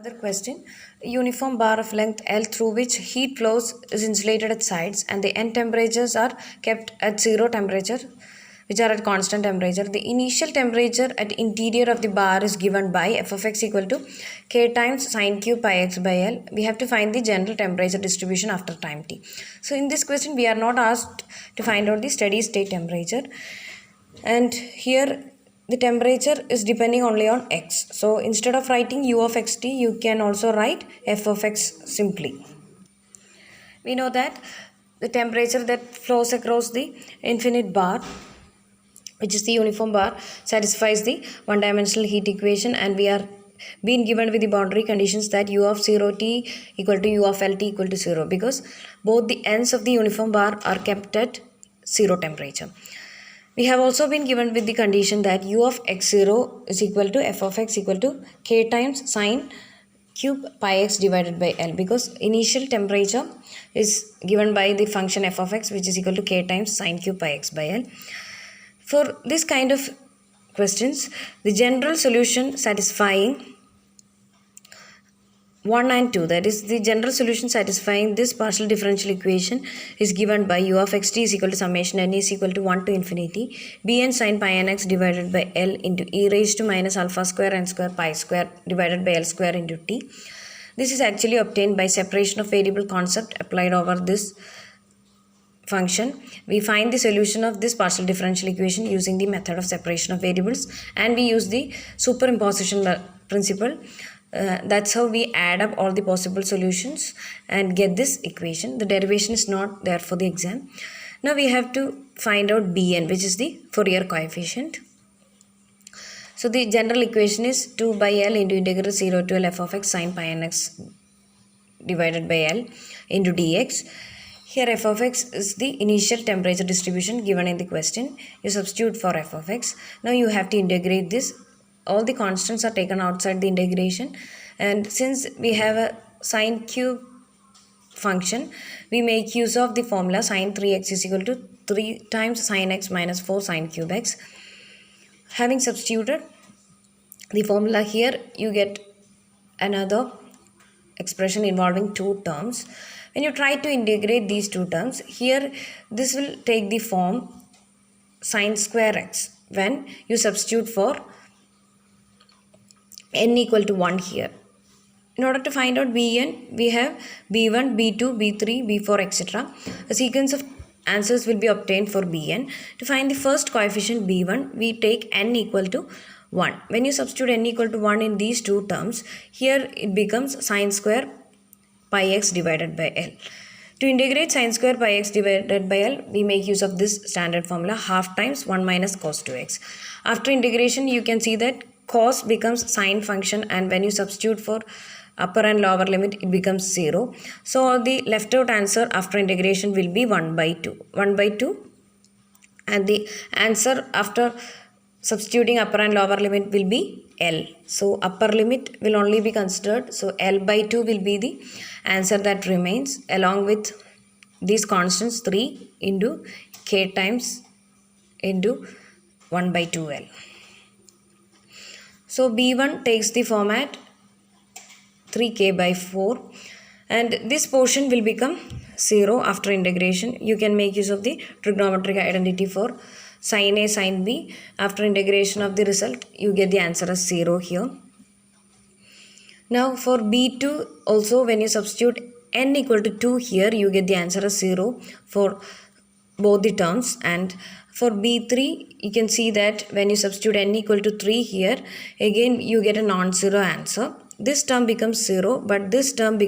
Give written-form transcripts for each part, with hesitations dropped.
Another question. A uniform bar of length L through which heat flows is insulated at sides and the end temperatures are kept at zero temperature, which are at constant temperature. The initial temperature at interior of the bar is given by f of x equal to k times sine cube pi x by L. We have to find the general temperature distribution after time t. So in this question we are not asked to find out the steady state temperature, and here the temperature is depending only on x. So instead of writing u of xt, you can also write f of x simply. We know that the temperature that flows across the infinite bar, which is the uniform bar, satisfies the one-dimensional heat equation, and we are being given with the boundary conditions that u of 0t equal to u of lt equal to 0, because both the ends of the uniform bar are kept at 0 temperature. We have also been given with the condition that u of x0 is equal to f of x equal to k times sine cube pi x divided by L, because initial temperature is given by the function f of x, which is equal to k times sine cube pi x by L. For this kind of questions, the general solution satisfying 1 and 2, that is the general solution satisfying this partial differential equation, is given by u of xt is equal to summation n is equal to 1 to infinity bn sin pi n x divided by L into e raised to minus alpha square n square pi square divided by L square into t. This is actually obtained by separation of variable concept applied over this function. We find the solution of this partial differential equation using the method of separation of variables, and we use the superimposition principle. That's how we add up all the possible solutions and get this equation. The derivation is not there for the exam. Now we have to find out Bn, which is the Fourier coefficient. So the general equation is 2 by L into integral 0 to L f of x sin pi n x divided by L into dx. Here f of x is the initial temperature distribution given in the question. You substitute for f of x. Now you have to integrate this. All the constants are taken outside the integration, and since we have a sine cube function, we make use of the formula sine 3x is equal to 3 times sine x minus 4 sine cube x. Having substituted the formula here, you get another expression involving two terms. When you try to integrate these two terms, here this will take the form sine square x when you substitute for n equal to 1 here. In order to find out Bn, we have B1, B2, B3, B4, etc. A sequence of answers will be obtained for Bn. To find the first coefficient B1, we take n equal to 1. When you substitute n equal to 1 in these two terms, here it becomes sine square pi x divided by L. To integrate sine square pi x divided by L, we make use of this standard formula, half times 1 minus cos 2x. After integration, you can see that cos becomes sine function, and when you substitute for upper and lower limit, it becomes 0. So the left out answer after integration will be 1 by 2. 1 by 2, and the answer after substituting upper and lower limit will be L. So upper limit will only be considered. So L by 2 will be the answer that remains, along with these constants 3 into k times into 1 by 2L. So B1 takes the format 3k by 4, and this portion will become 0 after integration. You can make use of the trigonometric identity for sin A, sin B. After integration of the result, you get the answer as 0 here. Now for B2 also, when you substitute n equal to 2 here, you get the answer as 0 for both the terms. And for B3, you can see that when you substitute n equal to 3 here, again you get a non-zero answer. This term becomes 0, but this term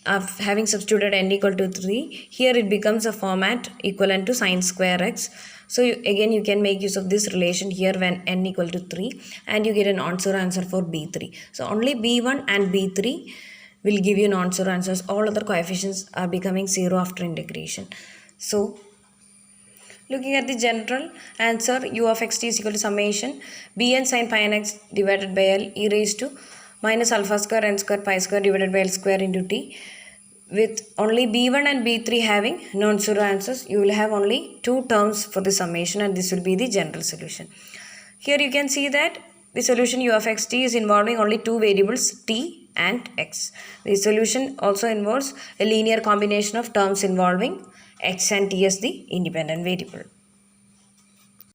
having substituted n equal to 3, here it becomes a format equivalent to sine square x. So again you can make use of this relation here when n equal to 3, and you get a non-zero answer for B3. So only B1 and B3 will give you non-zero answers. All other coefficients are becoming 0 after integration. So looking at the general answer, u of xt is equal to summation bn sin pi n x divided by L e raised to minus alpha square n square pi square divided by L square into t. With only B1 and B3 having non-zero answers, you will have only two terms for the summation, and this will be the general solution. Here you can see that the solution u of xt is involving only two variables t and x. The solution also involves a linear combination of terms involving x and t as the independent variable.